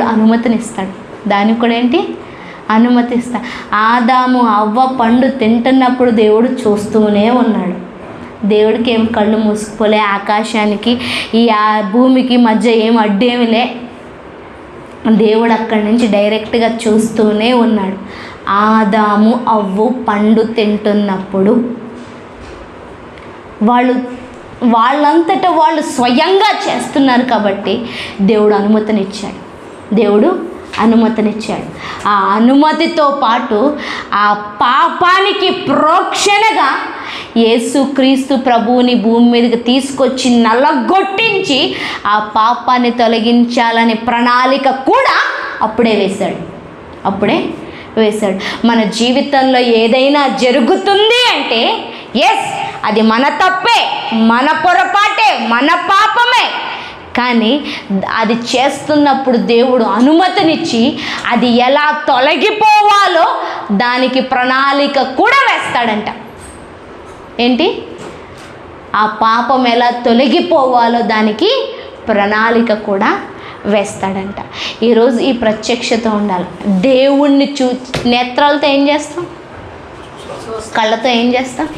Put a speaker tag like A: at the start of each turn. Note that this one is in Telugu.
A: అనుమతినిస్తాడు. దానికి కూడా ఏంటి? అనుమతిస్తాడు. ఆదాము అవ్వ పండు తింటున్నప్పుడు దేవుడు చూస్తూనే ఉన్నాడు. దేవుడికి ఏం కళ్ళు మూసుకుపోలే, ఆకాశానికి ఈ భూమికి మధ్య ఏం అడ్డేమిలే. దేవుడు అక్కడి నుంచి డైరెక్ట్గా చూస్తూనే ఉన్నాడు. ఆదాము అవ్వ పండు తింటున్నప్పుడు వాళ్ళంతటా వాళ్ళు స్వయంగా చేస్తున్నారు కాబట్టి దేవుడు అనుమతినిచ్చాడు. ఆ అనుమతితో పాటు ఆ పాపానికి ప్రోక్షణగా యేసుక్రీస్తు ప్రభువుని భూమి మీదకి తీసుకొచ్చి నల్లగొట్టించి ఆ పాపాన్ని తొలగించాలనే ప్రణాళిక కూడా అప్పుడే వేశాడు. మన జీవితంలో ఏదైనా జరుగుతుంది అంటే అది మన తప్పే, మన పొరపాటే, మన పాపమే. కానీ అది చేస్తున్నప్పుడు దేవుడు అనుమతినిచ్చి అది ఎలా తొలగిపోవాలో దానికి ప్రణాళిక కూడా వేస్తాడంట. ఏంటి? ఆ పాపం ఎలా తొలగిపోవాలో దానికి ప్రణాళిక కూడా వేస్తాడంట. ఈరోజు ఈ ప్రత్యక్షత ఉండాలి. దేవుణ్ణి నేత్రాలతో ఏం చేస్తాం? కళ్ళతో ఏం చేస్తాం?